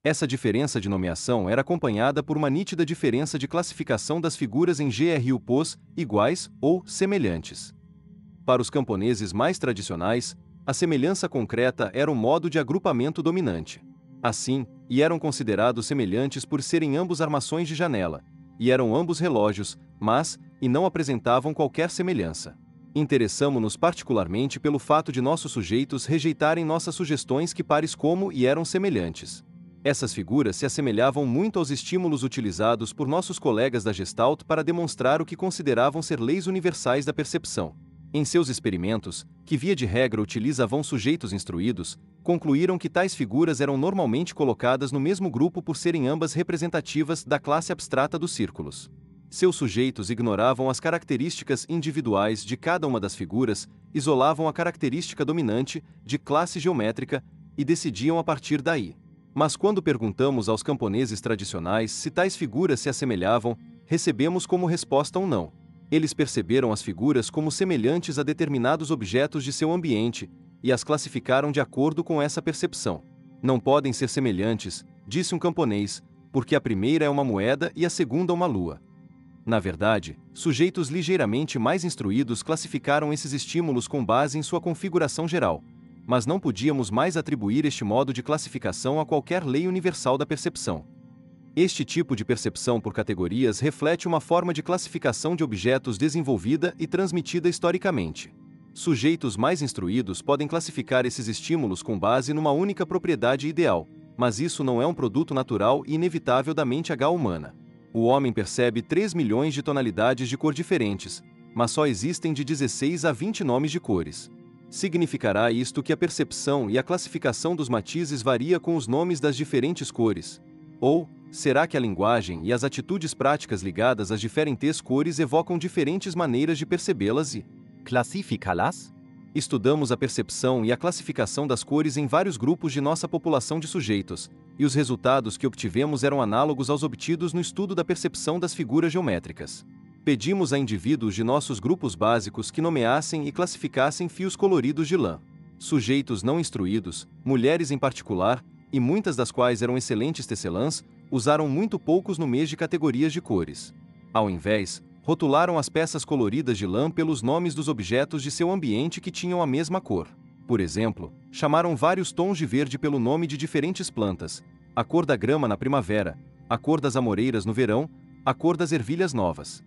Essa diferença de nomeação era acompanhada por uma nítida diferença de classificação das figuras em GRUPOS, iguais ou semelhantes. Para os camponeses mais tradicionais, a semelhança concreta era o modo de agrupamento dominante. Assim, eram considerados semelhantes por serem ambos armações de janela, e eram ambos relógios, mas não apresentavam qualquer semelhança. Interessamo-nos particularmente pelo fato de nossos sujeitos rejeitarem nossas sugestões que pares como eram semelhantes. Essas figuras se assemelhavam muito aos estímulos utilizados por nossos colegas da Gestalt para demonstrar o que consideravam ser leis universais da percepção. Em seus experimentos, que via de regra utilizavam sujeitos instruídos, concluíram que tais figuras eram normalmente colocadas no mesmo grupo por serem ambas representativas da classe abstrata dos círculos. Seus sujeitos ignoravam as características individuais de cada uma das figuras, isolavam a característica dominante, de classe geométrica, e decidiam a partir daí. Mas quando perguntamos aos camponeses tradicionais se tais figuras se assemelhavam, recebemos como resposta um não. Eles perceberam as figuras como semelhantes a determinados objetos de seu ambiente, e as classificaram de acordo com essa percepção. Não podem ser semelhantes, disse um camponês, porque a primeira é uma moeda e a segunda uma lua. Na verdade, sujeitos ligeiramente mais instruídos classificaram esses estímulos com base em sua configuração geral, mas não podíamos mais atribuir este modo de classificação a qualquer lei universal da percepção. Este tipo de percepção por categorias reflete uma forma de classificação de objetos desenvolvida e transmitida historicamente. Sujeitos mais instruídos podem classificar esses estímulos com base numa única propriedade ideal, mas isso não é um produto natural e inevitável da mente H humana. O homem percebe 3 milhões de tonalidades de cor diferentes, mas só existem de 16 a 20 nomes de cores. Significará isto que a percepção e a classificação dos matizes varia com os nomes das diferentes cores? Ou, será que a linguagem e as atitudes práticas ligadas às diferentes cores evocam diferentes maneiras de percebê-las e classificá-las? Estudamos a percepção e a classificação das cores em vários grupos de nossa população de sujeitos, e os resultados que obtivemos eram análogos aos obtidos no estudo da percepção das figuras geométricas. Pedimos a indivíduos de nossos grupos básicos que nomeassem e classificassem fios coloridos de lã. Sujeitos não instruídos, mulheres em particular, e muitas das quais eram excelentes tecelãs, usaram muito poucos números de categorias de cores. Ao invés, rotularam as peças coloridas de lã pelos nomes dos objetos de seu ambiente que tinham a mesma cor. Por exemplo, chamaram vários tons de verde pelo nome de diferentes plantas: a cor da grama na primavera, a cor das amoreiras no verão, a cor das ervilhas novas.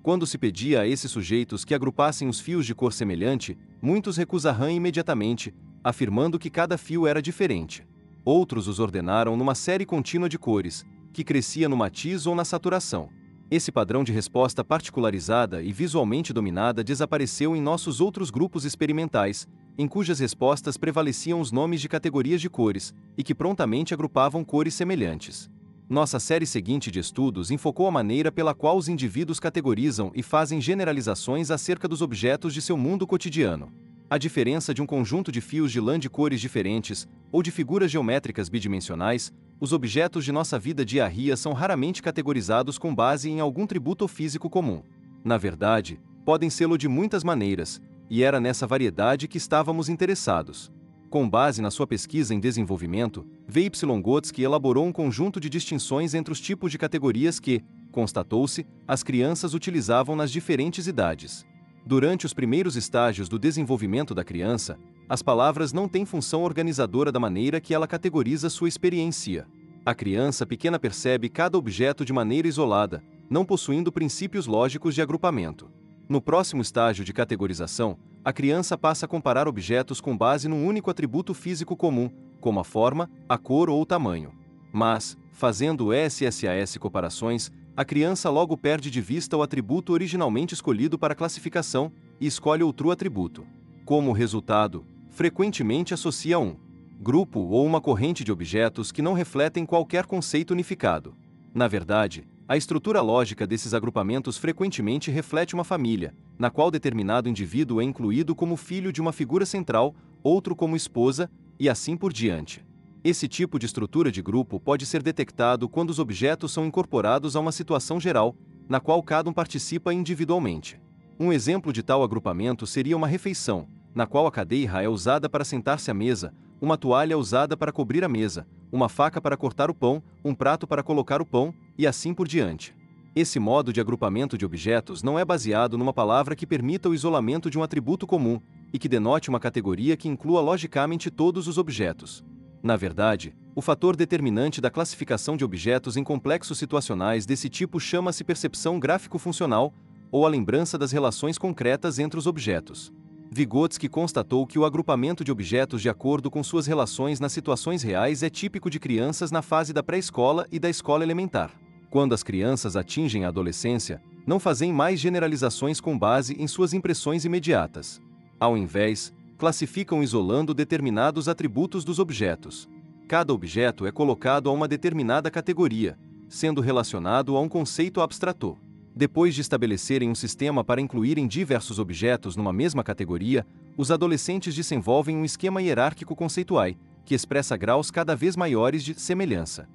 Quando se pedia a esses sujeitos que agrupassem os fios de cor semelhante, muitos recusaram imediatamente, afirmando que cada fio era diferente. Outros os ordenaram numa série contínua de cores, que crescia no matiz ou na saturação. Esse padrão de resposta particularizada e visualmente dominada desapareceu em nossos outros grupos experimentais, em cujas respostas prevaleciam os nomes de categorias de cores, e que prontamente agrupavam cores semelhantes. Nossa série seguinte de estudos enfocou a maneira pela qual os indivíduos categorizam e fazem generalizações acerca dos objetos de seu mundo cotidiano. A diferença de um conjunto de fios de lã de cores diferentes, ou de figuras geométricas bidimensionais, os objetos de nossa vida diária são raramente categorizados com base em algum tributo físico comum. Na verdade, podem sê-lo de muitas maneiras, e era nessa variedade que estávamos interessados. Com base na sua pesquisa em desenvolvimento, Vygotsky elaborou um conjunto de distinções entre os tipos de categorias que, constatou-se, as crianças utilizavam nas diferentes idades. Durante os primeiros estágios do desenvolvimento da criança, as palavras não têm função organizadora da maneira que ela categoriza sua experiência. A criança pequena percebe cada objeto de maneira isolada, não possuindo princípios lógicos de agrupamento. No próximo estágio de categorização, a criança passa a comparar objetos com base num único atributo físico comum, como a forma, a cor ou o tamanho. Mas, fazendo essas comparações, a criança logo perde de vista o atributo originalmente escolhido para a classificação e escolhe outro atributo. Como resultado, frequentemente associa um grupo ou uma corrente de objetos que não refletem qualquer conceito unificado. Na verdade, a estrutura lógica desses agrupamentos frequentemente reflete uma família, na qual determinado indivíduo é incluído como filho de uma figura central, outro como esposa, e assim por diante. Esse tipo de estrutura de grupo pode ser detectado quando os objetos são incorporados a uma situação geral, na qual cada um participa individualmente. Um exemplo de tal agrupamento seria uma refeição, na qual a cadeira é usada para sentar-se à mesa, uma toalha usada para cobrir a mesa, uma faca para cortar o pão, um prato para colocar o pão, e assim por diante. Esse modo de agrupamento de objetos não é baseado numa palavra que permita o isolamento de um atributo comum e que denote uma categoria que inclua logicamente todos os objetos. Na verdade, o fator determinante da classificação de objetos em complexos situacionais desse tipo chama-se percepção gráfico-funcional, ou a lembrança das relações concretas entre os objetos. Vygotsky constatou que o agrupamento de objetos de acordo com suas relações nas situações reais é típico de crianças na fase da pré-escola e da escola elementar. Quando as crianças atingem a adolescência, não fazem mais generalizações com base em suas impressões imediatas. Ao invés, classificam isolando determinados atributos dos objetos. Cada objeto é colocado a uma determinada categoria, sendo relacionado a um conceito abstrato. Depois de estabelecerem um sistema para incluírem diversos objetos numa mesma categoria, os adolescentes desenvolvem um esquema hierárquico conceitual, que expressa graus cada vez maiores de semelhança.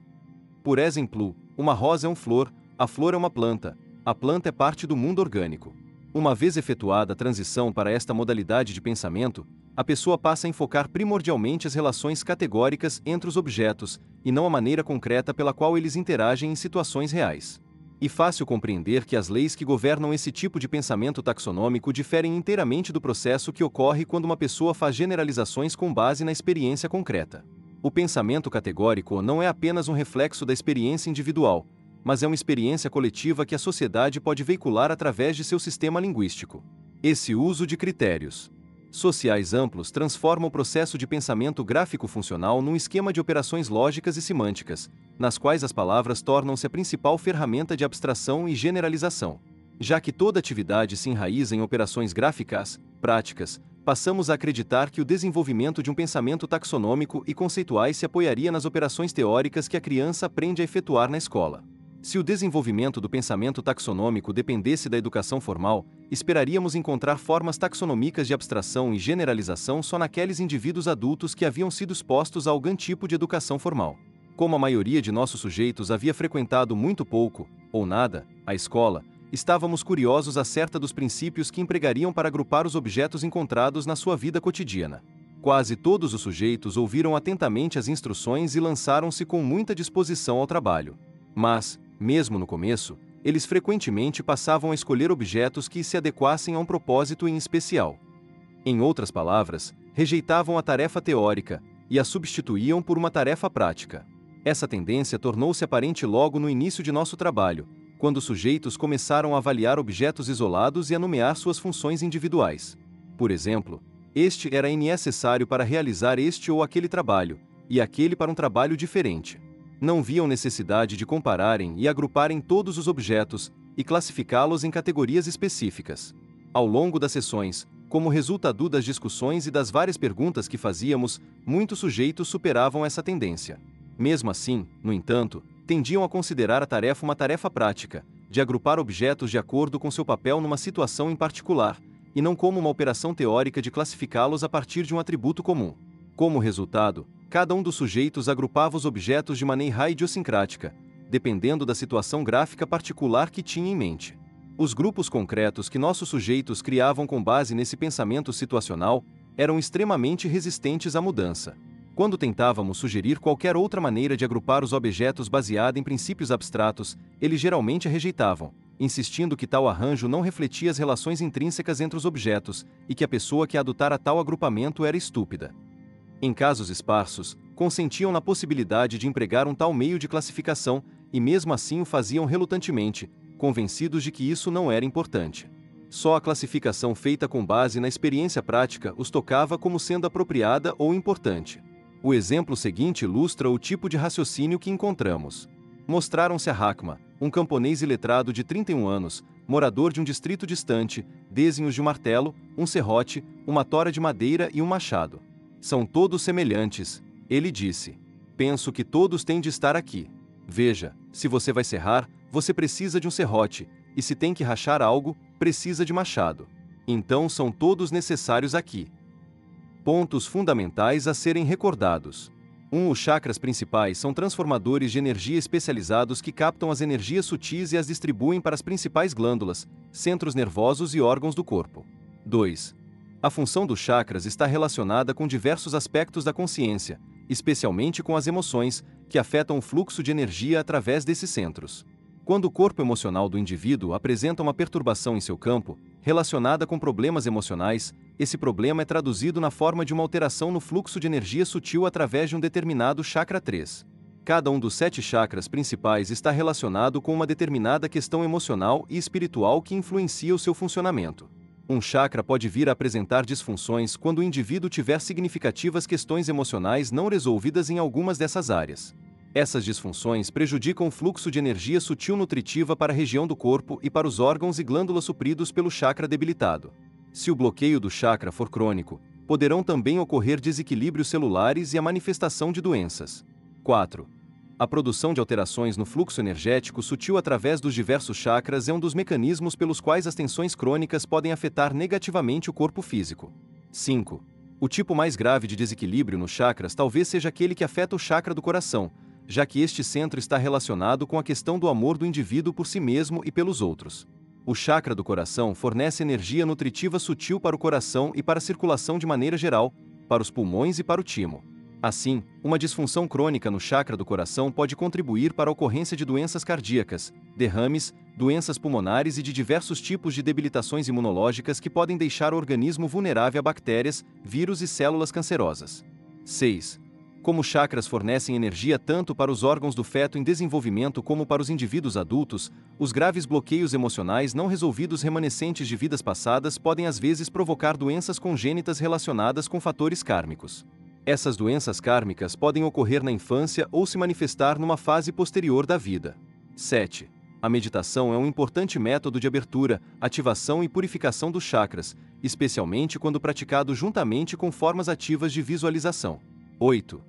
Por exemplo, uma rosa é uma flor, a flor é uma planta, a planta é parte do mundo orgânico. Uma vez efetuada a transição para esta modalidade de pensamento, a pessoa passa a enfocar primordialmente as relações categóricas entre os objetos, e não a maneira concreta pela qual eles interagem em situações reais. E fácil compreender que as leis que governam esse tipo de pensamento taxonômico diferem inteiramente do processo que ocorre quando uma pessoa faz generalizações com base na experiência concreta. O pensamento categórico não é apenas um reflexo da experiência individual, mas é uma experiência coletiva que a sociedade pode veicular através de seu sistema linguístico. Esse uso de critérios sociais amplos transforma o processo de pensamento gráfico-funcional num esquema de operações lógicas e semânticas, nas quais as palavras tornam-se a principal ferramenta de abstração e generalização. Já que toda atividade se enraiza em operações gráficas, práticas, passamos a acreditar que o desenvolvimento de um pensamento taxonômico e conceituais se apoiaria nas operações teóricas que a criança aprende a efetuar na escola. Se o desenvolvimento do pensamento taxonômico dependesse da educação formal, esperaríamos encontrar formas taxonômicas de abstração e generalização só naqueles indivíduos adultos que haviam sido expostos a algum tipo de educação formal. Como a maioria de nossos sujeitos havia frequentado muito pouco, ou nada, a escola, estávamos curiosos acerca dos princípios que empregariam para agrupar os objetos encontrados na sua vida cotidiana. Quase todos os sujeitos ouviram atentamente as instruções e lançaram-se com muita disposição ao trabalho. Mas, mesmo no começo, eles frequentemente passavam a escolher objetos que se adequassem a um propósito em especial. Em outras palavras, rejeitavam a tarefa teórica e a substituíam por uma tarefa prática. Essa tendência tornou-se aparente logo no início de nosso trabalho, quando os sujeitos começaram a avaliar objetos isolados e a nomear suas funções individuais. Por exemplo, este era necessário para realizar este ou aquele trabalho, e aquele para um trabalho diferente. Não viam necessidade de compararem e agruparem todos os objetos e classificá-los em categorias específicas. Ao longo das sessões, como resultado das discussões e das várias perguntas que fazíamos, muitos sujeitos superavam essa tendência. Mesmo assim, no entanto, tendiam a considerar a tarefa uma tarefa prática, de agrupar objetos de acordo com seu papel numa situação em particular, e não como uma operação teórica de classificá-los a partir de um atributo comum. Como resultado, cada um dos sujeitos agrupava os objetos de maneira idiosincrática, dependendo da situação gráfica particular que tinha em mente. Os grupos concretos que nossos sujeitos criavam com base nesse pensamento situacional eram extremamente resistentes à mudança. Quando tentávamos sugerir qualquer outra maneira de agrupar os objetos baseada em princípios abstratos, eles geralmente a rejeitavam, insistindo que tal arranjo não refletia as relações intrínsecas entre os objetos e que a pessoa que adotara tal agrupamento era estúpida. Em casos esparsos, consentiam na possibilidade de empregar um tal meio de classificação e mesmo assim o faziam relutantemente, convencidos de que isso não era importante. Só a classificação feita com base na experiência prática os tocava como sendo apropriada ou importante. O exemplo seguinte ilustra o tipo de raciocínio que encontramos. Mostraram-se a Hackma, um camponês iletrado de 31 anos, morador de um distrito distante, desenhos de um martelo, um serrote, uma tora de madeira e um machado. São todos semelhantes, ele disse. Penso que todos têm de estar aqui. Veja, se você vai serrar, você precisa de um serrote, e se tem que rachar algo, precisa de machado. Então são todos necessários aqui. Pontos fundamentais a serem recordados. 1. Os chakras principais são transformadores de energia especializados que captam as energias sutis e as distribuem para as principais glândulas, centros nervosos e órgãos do corpo. 2. A função dos chakras está relacionada com diversos aspectos da consciência, especialmente com as emoções, que afetam o fluxo de energia através desses centros. Quando o corpo emocional do indivíduo apresenta uma perturbação em seu campo, relacionada com problemas emocionais, esse problema é traduzido na forma de uma alteração no fluxo de energia sutil através de um determinado chakra 3. Cada um dos 7 chakras principais está relacionado com uma determinada questão emocional e espiritual que influencia o seu funcionamento. Um chakra pode vir a apresentar disfunções quando o indivíduo tiver significativas questões emocionais não resolvidas em algumas dessas áreas. Essas disfunções prejudicam o fluxo de energia sutil nutritiva para a região do corpo e para os órgãos e glândulas supridos pelo chakra debilitado. Se o bloqueio do chakra for crônico, poderão também ocorrer desequilíbrios celulares e a manifestação de doenças. 4. A produção de alterações no fluxo energético sutil através dos diversos chakras é um dos mecanismos pelos quais as tensões crônicas podem afetar negativamente o corpo físico. 5. O tipo mais grave de desequilíbrio nos chakras talvez seja aquele que afeta o chakra do coração, já que este centro está relacionado com a questão do amor do indivíduo por si mesmo e pelos outros. O chakra do coração fornece energia nutritiva sutil para o coração e para a circulação de maneira geral, para os pulmões e para o timo. Assim, uma disfunção crônica no chakra do coração pode contribuir para a ocorrência de doenças cardíacas, derrames, doenças pulmonares e de diversos tipos de debilitações imunológicas que podem deixar o organismo vulnerável a bactérias, vírus e células cancerosas. 6. Como chakras fornecem energia tanto para os órgãos do feto em desenvolvimento como para os indivíduos adultos, os graves bloqueios emocionais não resolvidos remanescentes de vidas passadas podem às vezes provocar doenças congênitas relacionadas com fatores kármicos. Essas doenças kármicas podem ocorrer na infância ou se manifestar numa fase posterior da vida. 7. A meditação é um importante método de abertura, ativação e purificação dos chakras, especialmente quando praticado juntamente com formas ativas de visualização. 8.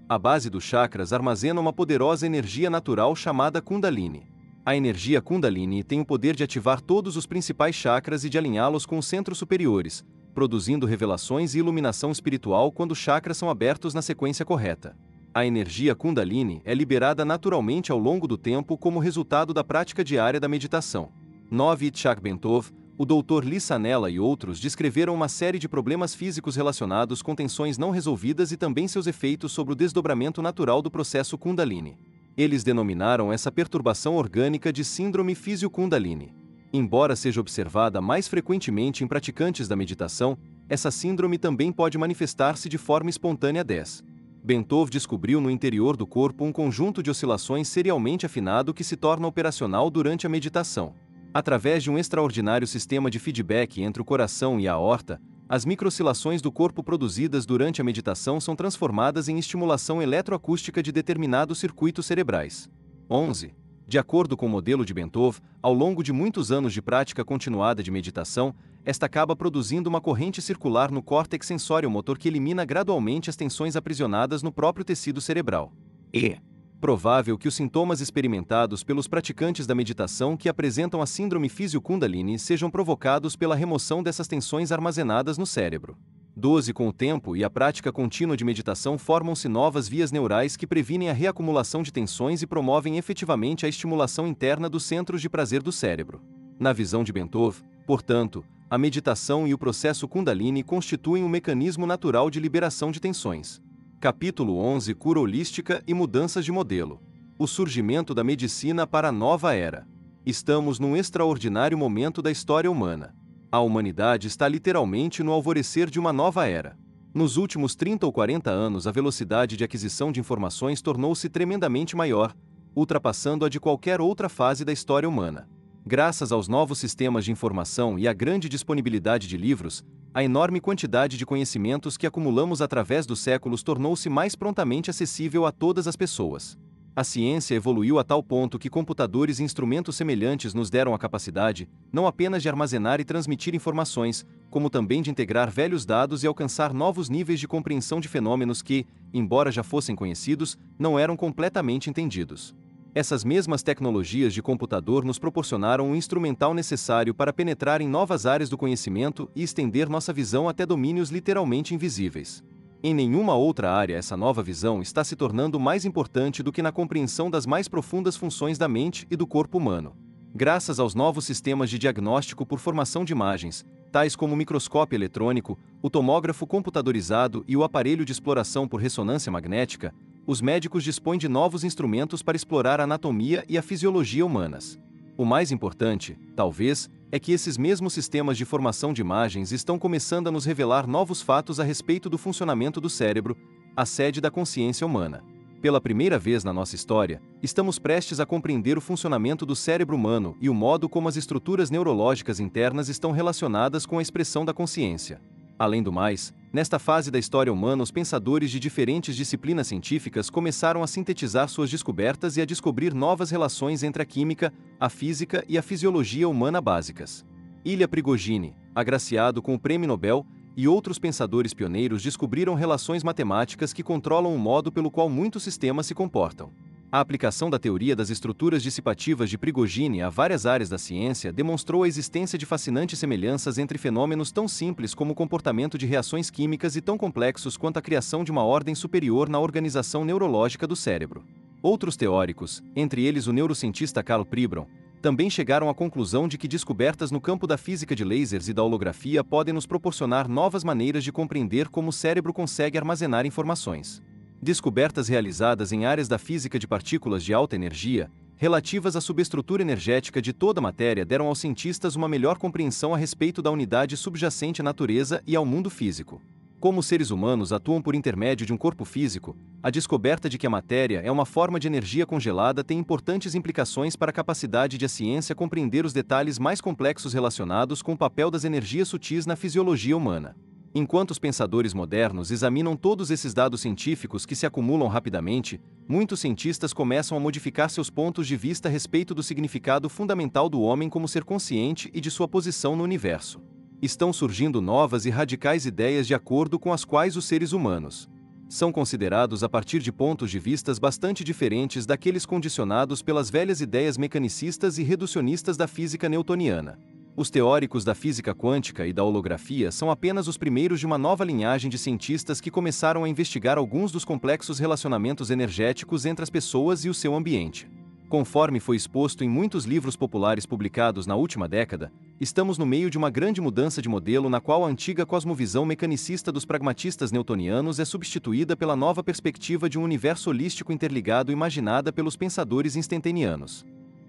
A base dos chakras armazena uma poderosa energia natural chamada Kundalini. A energia Kundalini tem o poder de ativar todos os principais chakras e de alinhá-los com os centros superiores, produzindo revelações e iluminação espiritual quando os chakras são abertos na sequência correta. A energia Kundalini é liberada naturalmente ao longo do tempo como resultado da prática diária da meditação. 9. Itzhak Bentov, o Dr. Lee Sanella e outros descreveram uma série de problemas físicos relacionados com tensões não resolvidas e também seus efeitos sobre o desdobramento natural do processo Kundalini. Eles denominaram essa perturbação orgânica de síndrome Físio-Kundalini. Embora seja observada mais frequentemente em praticantes da meditação, essa síndrome também pode manifestar-se de forma espontânea. 10. Bentov descobriu no interior do corpo um conjunto de oscilações serialmente afinado que se torna operacional durante a meditação. Através de um extraordinário sistema de feedback entre o coração e a aorta, as microoscilações do corpo produzidas durante a meditação são transformadas em estimulação eletroacústica de determinados circuitos cerebrais. 11. De acordo com o modelo de Bentov, ao longo de muitos anos de prática continuada de meditação, esta acaba produzindo uma corrente circular no córtex sensório-motor que elimina gradualmente as tensões aprisionadas no próprio tecido cerebral. É provável que os sintomas experimentados pelos praticantes da meditação que apresentam a síndrome Físio-Kundalini sejam provocados pela remoção dessas tensões armazenadas no cérebro. 12. Com o tempo e a prática contínua de meditação formam-se novas vias neurais que previnem a reacumulação de tensões e promovem efetivamente a estimulação interna dos centros de prazer do cérebro. Na visão de Bentov, portanto, a meditação e o processo Kundalini constituem um mecanismo natural de liberação de tensões. Capítulo 11. Cura holística e mudanças de modelo. O surgimento da medicina para a nova era. Estamos num extraordinário momento da história humana. A humanidade está literalmente no alvorecer de uma nova era. Nos últimos 30 ou 40 anos, a velocidade de aquisição de informações tornou-se tremendamente maior, ultrapassando a de qualquer outra fase da história humana. Graças aos novos sistemas de informação e à grande disponibilidade de livros, a enorme quantidade de conhecimentos que acumulamos através dos séculos tornou-se mais prontamente acessível a todas as pessoas. A ciência evoluiu a tal ponto que computadores e instrumentos semelhantes nos deram a capacidade, não apenas de armazenar e transmitir informações, como também de integrar velhos dados e alcançar novos níveis de compreensão de fenômenos que, embora já fossem conhecidos, não eram completamente entendidos. Essas mesmas tecnologias de computador nos proporcionaram um instrumental necessário para penetrar em novas áreas do conhecimento e estender nossa visão até domínios literalmente invisíveis. Em nenhuma outra área essa nova visão está se tornando mais importante do que na compreensão das mais profundas funções da mente e do corpo humano. Graças aos novos sistemas de diagnóstico por formação de imagens, tais como o microscópio eletrônico, o tomógrafo computadorizado e o aparelho de exploração por ressonância magnética, os médicos dispõem de novos instrumentos para explorar a anatomia e a fisiologia humanas. O mais importante, talvez, é que esses mesmos sistemas de formação de imagens estão começando a nos revelar novos fatos a respeito do funcionamento do cérebro, a sede da consciência humana. Pela primeira vez na nossa história, estamos prestes a compreender o funcionamento do cérebro humano e o modo como as estruturas neurológicas internas estão relacionadas com a expressão da consciência. Além do mais, nesta fase da história humana, os pensadores de diferentes disciplinas científicas começaram a sintetizar suas descobertas e a descobrir novas relações entre a química, a física e a fisiologia humana básicas. Ilya Prigogine, agraciado com o Prêmio Nobel, e outros pensadores pioneiros descobriram relações matemáticas que controlam o modo pelo qual muitos sistemas se comportam. A aplicação da teoria das estruturas dissipativas de Prigogine a várias áreas da ciência demonstrou a existência de fascinantes semelhanças entre fenômenos tão simples como o comportamento de reações químicas e tão complexos quanto a criação de uma ordem superior na organização neurológica do cérebro. Outros teóricos, entre eles o neurocientista Karl Pribram, também chegaram à conclusão de que descobertas no campo da física de lasers e da holografia podem nos proporcionar novas maneiras de compreender como o cérebro consegue armazenar informações. Descobertas realizadas em áreas da física de partículas de alta energia, relativas à subestrutura energética de toda a matéria, deram aos cientistas uma melhor compreensão a respeito da unidade subjacente à natureza e ao mundo físico. Como os seres humanos atuam por intermédio de um corpo físico, a descoberta de que a matéria é uma forma de energia congelada tem importantes implicações para a capacidade de a ciência compreender os detalhes mais complexos relacionados com o papel das energias sutis na fisiologia humana. Enquanto os pensadores modernos examinam todos esses dados científicos que se acumulam rapidamente, muitos cientistas começam a modificar seus pontos de vista a respeito do significado fundamental do homem como ser consciente e de sua posição no universo. Estão surgindo novas e radicais ideias de acordo com as quais os seres humanos são considerados a partir de pontos de vistas bastante diferentes daqueles condicionados pelas velhas ideias mecanicistas e reducionistas da física newtoniana. Os teóricos da física quântica e da holografia são apenas os primeiros de uma nova linhagem de cientistas que começaram a investigar alguns dos complexos relacionamentos energéticos entre as pessoas e o seu ambiente. Conforme foi exposto em muitos livros populares publicados na última década, estamos no meio de uma grande mudança de modelo na qual a antiga cosmovisão mecanicista dos pragmatistas newtonianos é substituída pela nova perspectiva de um universo holístico interligado imaginada pelos pensadores instantaneanos.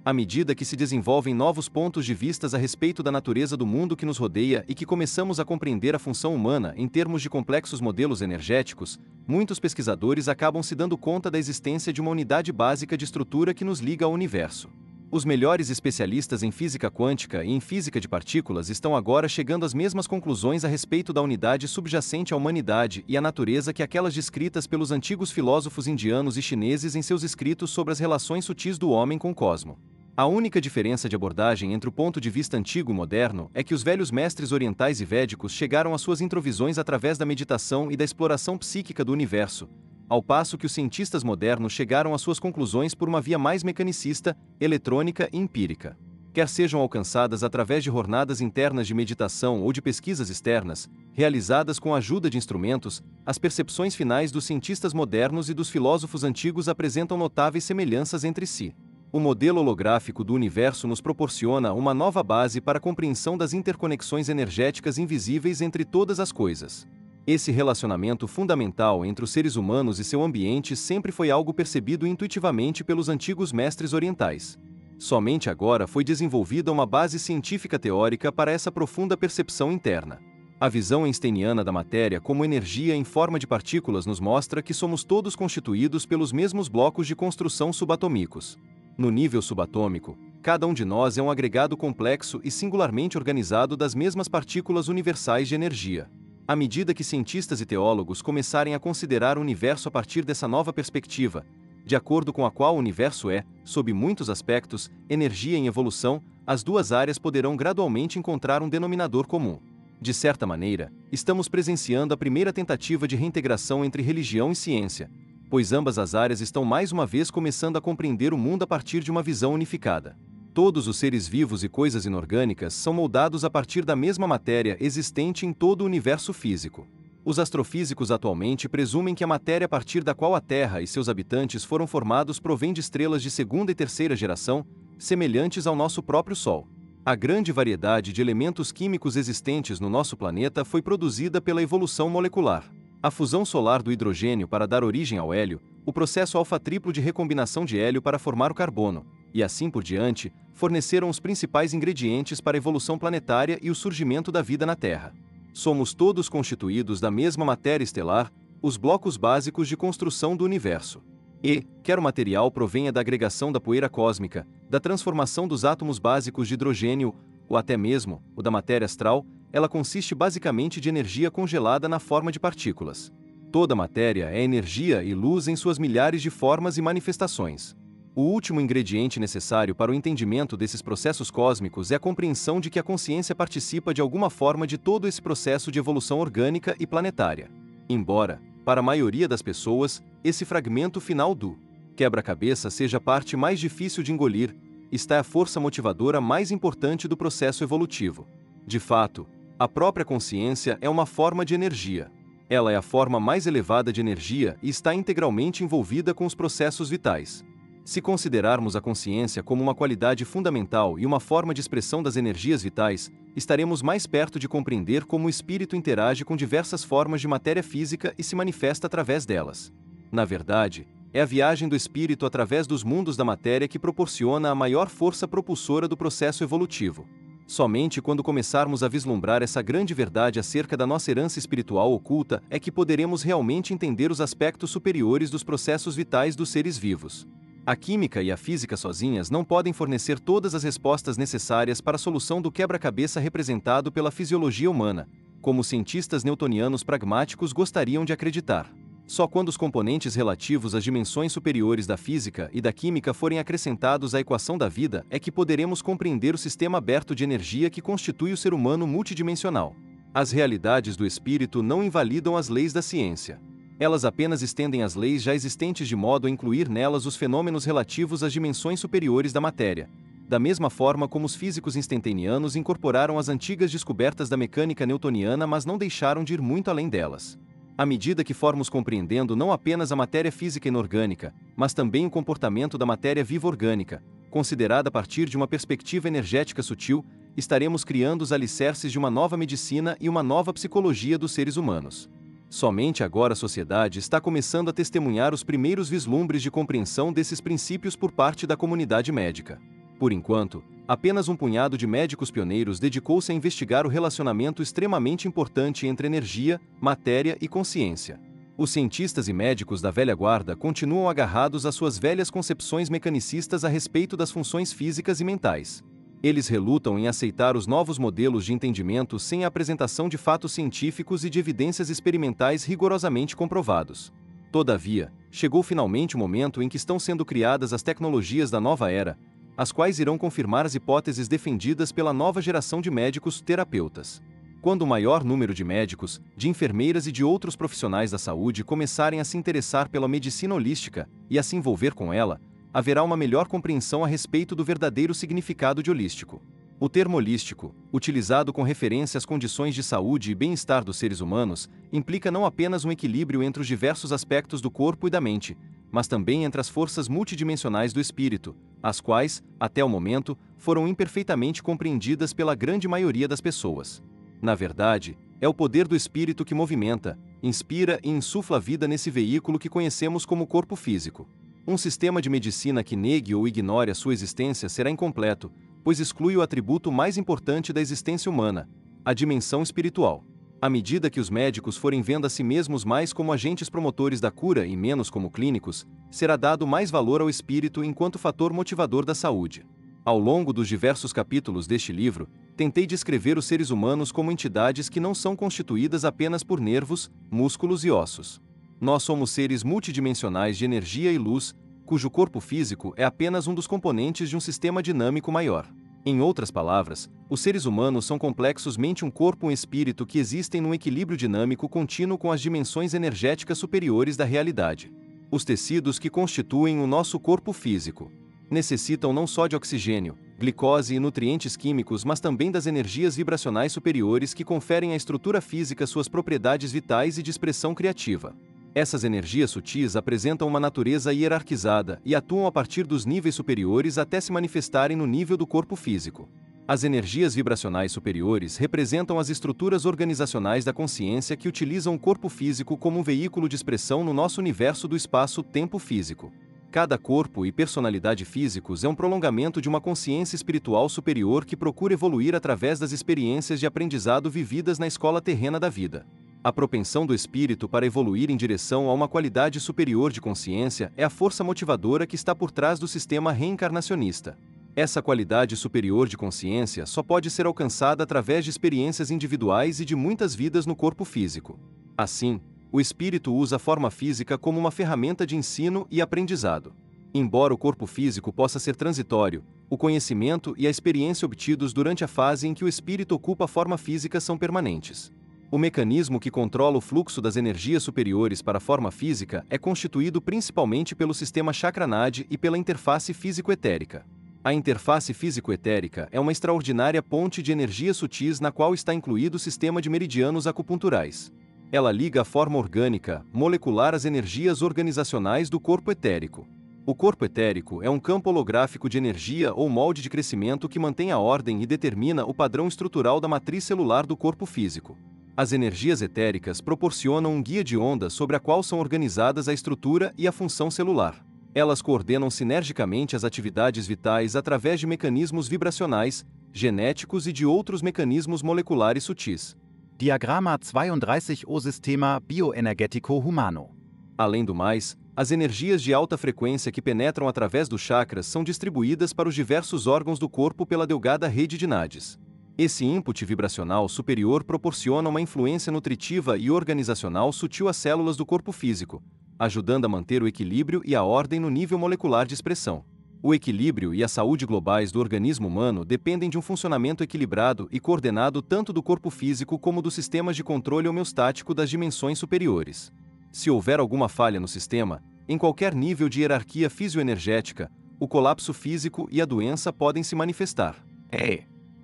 À medida que se desenvolvem novos pontos de vista a respeito da natureza do mundo que nos rodeia e que começamos a compreender a função humana em termos de complexos modelos energéticos, muitos pesquisadores acabam se dando conta da existência de uma unidade básica de estrutura que nos liga ao universo. Os melhores especialistas em física quântica e em física de partículas estão agora chegando às mesmas conclusões a respeito da unidade subjacente à humanidade e à natureza que aquelas descritas pelos antigos filósofos indianos e chineses em seus escritos sobre as relações sutis do homem com o cosmo. A única diferença de abordagem entre o ponto de vista antigo e moderno é que os velhos mestres orientais e védicos chegaram às suas introvisões através da meditação e da exploração psíquica do universo, ao passo que os cientistas modernos chegaram às suas conclusões por uma via mais mecanicista, eletrônica e empírica. Quer sejam alcançadas através de jornadas internas de meditação ou de pesquisas externas, realizadas com a ajuda de instrumentos, as percepções finais dos cientistas modernos e dos filósofos antigos apresentam notáveis semelhanças entre si. O modelo holográfico do universo nos proporciona uma nova base para a compreensão das interconexões energéticas invisíveis entre todas as coisas. Esse relacionamento fundamental entre os seres humanos e seu ambiente sempre foi algo percebido intuitivamente pelos antigos mestres orientais. Somente agora foi desenvolvida uma base científica teórica para essa profunda percepção interna. A visão einsteiniana da matéria como energia em forma de partículas nos mostra que somos todos constituídos pelos mesmos blocos de construção subatômicos. No nível subatômico, cada um de nós é um agregado complexo e singularmente organizado das mesmas partículas universais de energia. À medida que cientistas e teólogos começarem a considerar o universo a partir dessa nova perspectiva, de acordo com a qual o universo é, sob muitos aspectos, energia em evolução, as duas áreas poderão gradualmente encontrar um denominador comum. De certa maneira, estamos presenciando a primeira tentativa de reintegração entre religião e ciência, pois ambas as áreas estão mais uma vez começando a compreender o mundo a partir de uma visão unificada. Todos os seres vivos e coisas inorgânicas são moldados a partir da mesma matéria existente em todo o universo físico. Os astrofísicos atualmente presumem que a matéria a partir da qual a Terra e seus habitantes foram formados provém de estrelas de segunda e terceira geração, semelhantes ao nosso próprio Sol. A grande variedade de elementos químicos existentes no nosso planeta foi produzida pela evolução molecular. A fusão solar do hidrogênio para dar origem ao hélio, o processo alfa-triplo de recombinação de hélio para formar o carbono, e assim por diante, forneceram os principais ingredientes para a evolução planetária e o surgimento da vida na Terra. Somos todos constituídos da mesma matéria estelar, os blocos básicos de construção do universo. E, quer o material provenha da agregação da poeira cósmica, da transformação dos átomos básicos de hidrogênio, ou até mesmo o da matéria astral, ela consiste basicamente de energia congelada na forma de partículas. Toda matéria é energia e luz em suas milhares de formas e manifestações. O último ingrediente necessário para o entendimento desses processos cósmicos é a compreensão de que a consciência participa de alguma forma de todo esse processo de evolução orgânica e planetária. Embora, para a maioria das pessoas, esse fragmento final do quebra-cabeça seja a parte mais difícil de engolir, está a força motivadora mais importante do processo evolutivo. De fato, a própria consciência é uma forma de energia. Ela é a forma mais elevada de energia e está integralmente envolvida com os processos vitais. Se considerarmos a consciência como uma qualidade fundamental e uma forma de expressão das energias vitais, estaremos mais perto de compreender como o espírito interage com diversas formas de matéria física e se manifesta através delas. Na verdade, é a viagem do espírito através dos mundos da matéria que proporciona a maior força propulsora do processo evolutivo. Somente quando começarmos a vislumbrar essa grande verdade acerca da nossa herança espiritual oculta é que poderemos realmente entender os aspectos superiores dos processos vitais dos seres vivos. A química e a física sozinhas não podem fornecer todas as respostas necessárias para a solução do quebra-cabeça representado pela fisiologia humana, como os cientistas newtonianos pragmáticos gostariam de acreditar. Só quando os componentes relativos às dimensões superiores da física e da química forem acrescentados à equação da vida é que poderemos compreender o sistema aberto de energia que constitui o ser humano multidimensional. As realidades do espírito não invalidam as leis da ciência. Elas apenas estendem as leis já existentes de modo a incluir nelas os fenômenos relativos às dimensões superiores da matéria, da mesma forma como os físicos instantaneanos incorporaram as antigas descobertas da mecânica newtoniana, mas não deixaram de ir muito além delas. À medida que formos compreendendo não apenas a matéria física inorgânica, mas também o comportamento da matéria viva orgânica, considerada a partir de uma perspectiva energética sutil, estaremos criando os alicerces de uma nova medicina e uma nova psicologia dos seres humanos. Somente agora a sociedade está começando a testemunhar os primeiros vislumbres de compreensão desses princípios por parte da comunidade médica. Por enquanto, apenas um punhado de médicos pioneiros dedicou-se a investigar o relacionamento extremamente importante entre energia, matéria e consciência. Os cientistas e médicos da velha guarda continuam agarrados às suas velhas concepções mecanicistas a respeito das funções físicas e mentais. Eles relutam em aceitar os novos modelos de entendimento sem a apresentação de fatos científicos e de evidências experimentais rigorosamente comprovados. Todavia, chegou finalmente o momento em que estão sendo criadas as tecnologias da nova era, as quais irão confirmar as hipóteses defendidas pela nova geração de médicos terapeutas. Quando o maior número de médicos, de enfermeiras e de outros profissionais da saúde começarem a se interessar pela medicina holística e a se envolver com ela, haverá uma melhor compreensão a respeito do verdadeiro significado de holístico. O termo holístico, utilizado com referência às condições de saúde e bem-estar dos seres humanos, implica não apenas um equilíbrio entre os diversos aspectos do corpo e da mente, mas também entre as forças multidimensionais do espírito, as quais, até o momento, foram imperfeitamente compreendidas pela grande maioria das pessoas. Na verdade, é o poder do espírito que movimenta, inspira e insufla a vida nesse veículo que conhecemos como corpo físico. Um sistema de medicina que negue ou ignore a sua existência será incompleto, pois exclui o atributo mais importante da existência humana, a dimensão espiritual. À medida que os médicos forem vendo a si mesmos mais como agentes promotores da cura e menos como clínicos, será dado mais valor ao espírito enquanto fator motivador da saúde. Ao longo dos diversos capítulos deste livro, tentei descrever os seres humanos como entidades que não são constituídas apenas por nervos, músculos e ossos. Nós somos seres multidimensionais de energia e luz, cujo corpo físico é apenas um dos componentes de um sistema dinâmico maior. Em outras palavras, os seres humanos são complexos mente um corpo e um espírito que existem num equilíbrio dinâmico contínuo com as dimensões energéticas superiores da realidade. Os tecidos que constituem o nosso corpo físico necessitam não só de oxigênio, glicose e nutrientes químicos, mas também das energias vibracionais superiores que conferem à estrutura física suas propriedades vitais e de expressão criativa. Essas energias sutis apresentam uma natureza hierarquizada e atuam a partir dos níveis superiores até se manifestarem no nível do corpo físico. As energias vibracionais superiores representam as estruturas organizacionais da consciência que utilizam o corpo físico como um veículo de expressão no nosso universo do espaço-tempo físico. Cada corpo e personalidade físicos é um prolongamento de uma consciência espiritual superior que procura evoluir através das experiências de aprendizado vividas na escola terrena da vida. A propensão do espírito para evoluir em direção a uma qualidade superior de consciência é a força motivadora que está por trás do sistema reencarnacionista. Essa qualidade superior de consciência só pode ser alcançada através de experiências individuais e de muitas vidas no corpo físico. Assim, o espírito usa a forma física como uma ferramenta de ensino e aprendizado. Embora o corpo físico possa ser transitório, o conhecimento e a experiência obtidos durante a fase em que o espírito ocupa a forma física são permanentes. O mecanismo que controla o fluxo das energias superiores para a forma física é constituído principalmente pelo sistema Chakranadi e pela interface físico-etérica. A interface físico-etérica é uma extraordinária ponte de energias sutis na qual está incluído o sistema de meridianos acupunturais. Ela liga a forma orgânica, molecular às energias organizacionais do corpo etérico. O corpo etérico é um campo holográfico de energia ou molde de crescimento que mantém a ordem e determina o padrão estrutural da matriz celular do corpo físico. As energias etéricas proporcionam um guia de onda sobre a qual são organizadas a estrutura e a função celular. Elas coordenam sinergicamente as atividades vitais através de mecanismos vibracionais, genéticos e de outros mecanismos moleculares sutis. Diagrama 32 O Sistema Bioenergético Humano. Além do mais, as energias de alta frequência que penetram através dos chakras são distribuídas para os diversos órgãos do corpo pela delgada rede de nadis. Esse input vibracional superior proporciona uma influência nutritiva e organizacional sutil às células do corpo físico, ajudando a manter o equilíbrio e a ordem no nível molecular de expressão. O equilíbrio e a saúde globais do organismo humano dependem de um funcionamento equilibrado e coordenado tanto do corpo físico como dos sistemas de controle homeostático das dimensões superiores. Se houver alguma falha no sistema, em qualquer nível de hierarquia fisioenergética, o colapso físico e a doença podem se manifestar.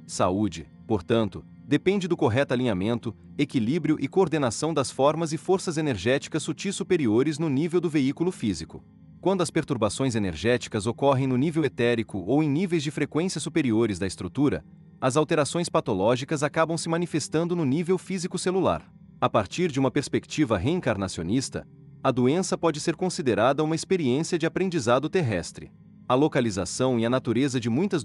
Saúde, portanto, depende do correto alinhamento, equilíbrio e coordenação das formas e forças energéticas sutis superiores no nível do veículo físico. Quando as perturbações energéticas ocorrem no nível etérico ou em níveis de frequência superiores da estrutura, as alterações patológicas acabam se manifestando no nível físico-celular. A partir de uma perspectiva reencarnacionista, a doença pode ser considerada uma experiência de aprendizado terrestre. A localização e a natureza de muitas